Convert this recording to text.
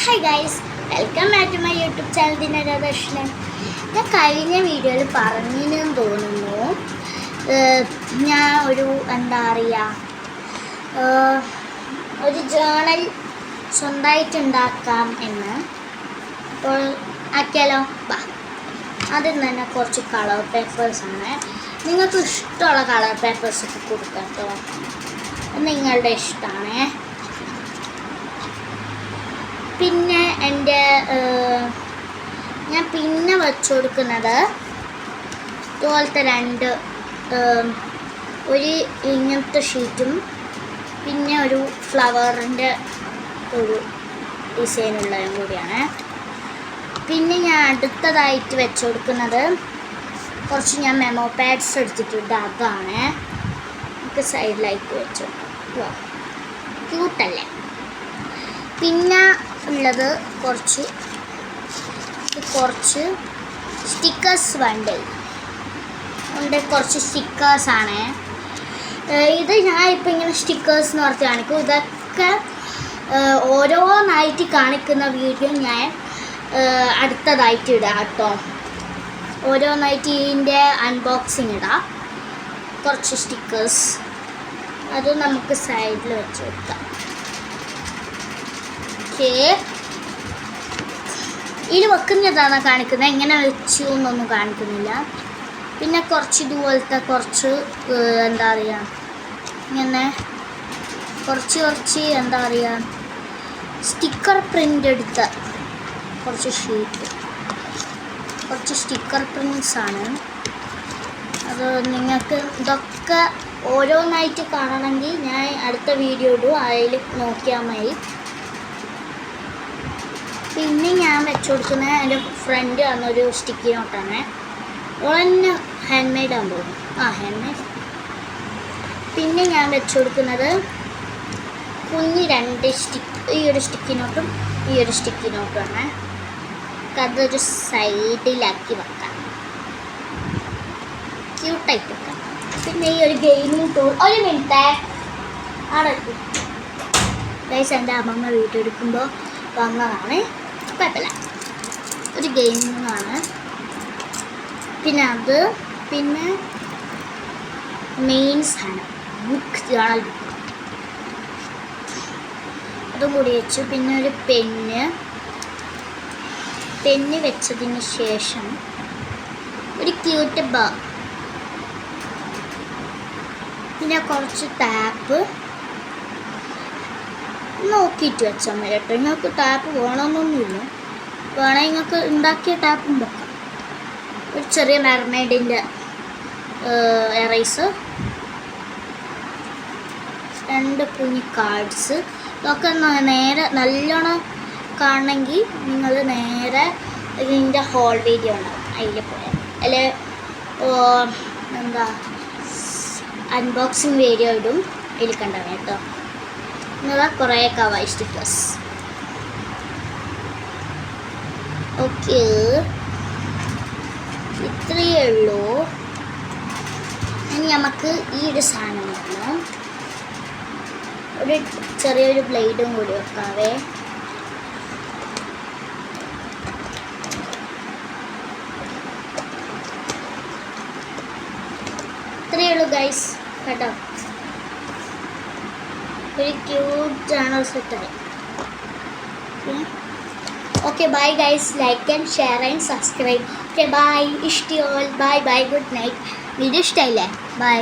Hi guys, welcome back to my YouTube channel Dina Radhakrishnan. ഞാൻ കഴിഞ്ഞ വീഡിയോയിൽ പറഞ്ഞെന്ന് തോന്നുന്നു, ഞാൻ ഒരു ഒരു ജേണൽ സ്വന്തമായിട്ട് ഉണ്ടാക്കാം എന്ന്. അപ്പോൾ ആക്കിയാലോ? ബാ. ആദ്യം തന്നെ കുറച്ച് കളർ പേപ്പേഴ്സാണ്. നിങ്ങൾക്ക് ഇഷ്ടമുള്ള കളർ പേപ്പേഴ്സൊക്കെ കൊടുക്കാം കേട്ടോ, നിങ്ങളുടെ ഇഷ്ടമാണ്. പിന്നെ ഞാൻ പിന്നെ വെച്ചു കൊടുക്കുന്നത് ഇതുപോലത്തെ ഒരു ഇങ്ങനത്തെ ഷീറ്റും പിന്നെ ഒരു ഫ്ലവറിൻ്റെ ഒരു ഡിസൈനുള്ളതും കൂടിയാണ്. പിന്നെ ഞാൻ അടുത്തതായിട്ട് വെച്ചു കൊടുക്കുന്നത് കുറച്ച് ഞാൻ മെമോ പാഡ്സ് എടുത്തിട്ടുണ്ട്, അതാണ് നമുക്ക് സൈഡിലായിട്ട് വെച്ചു. ക്യൂട്ടല്ലേ? പിന്നെ ഉള്ളത് കുറച്ച് സ്റ്റിക്കേഴ്സ് ബണ്ടിൽ ഉണ്ട്. കുറച്ച് സ്റ്റിക്കേഴ്സാണ് ഇത്. ഞാൻ ഇപ്പം ഇങ്ങനെ സ്റ്റിക്കേഴ്സ് എന്ന് പറഞ്ഞ് കാണിക്കും. ഇതൊക്കെ ഓരോന്നായിട്ട് കാണിക്കുന്ന വീഡിയോ ഞാൻ അടുത്തതായിട്ട് ഇടാം കേട്ടോ. ഓരോന്നായിട്ട് ഇതിൻ്റെ അൺബോക്സിങ് ഇടാം. കുറച്ച് സ്റ്റിക്കേഴ്സ് അത് നമുക്ക് സൈഡിൽ വെച്ച് കൊടുക്കാം. ഇത് വെക്കുന്നതാണ് കാണിക്കുന്നത്, എങ്ങനെ വെച്ചു എന്നൊന്നും കാണിക്കുന്നില്ല. പിന്നെ കുറച്ച് ഇതുപോലത്തെ കുറച്ച് ഇങ്ങനെ കുറച്ച് സ്റ്റിക്കർ പ്രിൻ്റ് എടുത്ത കുറച്ച് ഷീറ്റ്, കുറച്ച് സ്റ്റിക്കർ പ്രിൻറ്റ്സാണ്. അത് നിങ്ങൾക്ക് ഇതൊക്കെ ഓരോന്നായിട്ട് കാണണമെങ്കിൽ ഞാൻ അടുത്ത വീഡിയോ ഇടും, അതിൽ നോക്കിയാൽ മതി. പിന്നെ ഞാൻ വെച്ചു കൊടുക്കുന്നത് എൻ്റെ ഫ്രണ്ട് വന്നൊരു സ്റ്റിക്കി നോട്ടാണ്. ഓളന്നെ ഹാൻഡ് മെയ്ഡ് ആകുമ്പോൾ ഹാൻഡ് മെയ്ഡ്. പിന്നെ ഞാൻ വെച്ചു കൊടുക്കുന്നത് കുഞ്ഞ് ഈ ഒരു സ്റ്റിക്കി നോട്ടും ഈ ഒരു സ്റ്റിക്കി നോട്ടുമാണ്. അതൊരു സൈഡിലാക്കി വെക്കാം, ക്യൂട്ടായിട്ട് വെക്കാം. പിന്നെ ഈ ഒരു ഗെയിമിംഗ് ടൂൾ, ഒരു മിനിറ്റ് അവിടെ ഗൈസ്, എൻ്റെ അമ്മമ്മ വീഡിയോ എടുക്കുമ്പോൾ വന്നതാണ്, കുഴപ്പമില്ല. ഒരു ഗെയിമിങ്ങാണ്. പിന്നെ മെയിൻ സാധനം ബുക്ക്, ജേണൽ ബുക്ക്, അതും കൂടി വെച്ചു. പിന്നെ ഒരു പെന്ന് വെച്ചതിന് ശേഷം ഒരു ക്യൂട്ട് പിന്നെ കുറച്ച് ടാപ്പ് നോക്കിയിട്ട് വെച്ചാൽ മതി കേട്ടോ. നിങ്ങൾക്ക് ടാപ്പ് വേണമെന്നൊന്നുമില്ല, വേണമെങ്കിൽ നിങ്ങൾക്ക് ഉണ്ടാക്കിയ ടാപ്പും വെക്കാം. ഒരു ചെറിയ മെർമെയ്ഡിൻ്റെ എറൈസർ, 2 കുഞ്ഞി കാർഡ്സ്. ഇതൊക്കെ നേരെ നല്ലോണം കാണണമെങ്കിൽ നിങ്ങൾ നേരെ ഇതിൻ്റെ ഹോൾ വീഡിയോ ഉണ്ടാവും, അതിൽ പോയാൽ അല്ലെ അൺബോക്സിങ് വീഡിയോ ഇടും, അതിൽ കണ്ടാണ് കേട്ടോ. ഇങ്ങനെ കുറേ കവായി സ്റ്റിക്കേഴ്സ്. ഓക്കെ, ഇത്രയേ ഉള്ളൂ. ഇനി നമുക്ക് ഈ ഒരു സാധനം വേണം, ഒരു ചെറിയൊരു ബ്ലേഡും കൂടി വെക്കാവേ. ഇത്രയേ ഉള്ളൂ ഗൈസ് കേട്ടോ. ഒരു ക്യൂട്ട് ചാനൽ സെറ്റായി. Okay, bye guys. Like and share and subscribe. Okay, bye. ഇഷ്ടം all. Bye bye, good night. Video ഇഷ്ടമായില്ലേ? ബൈ.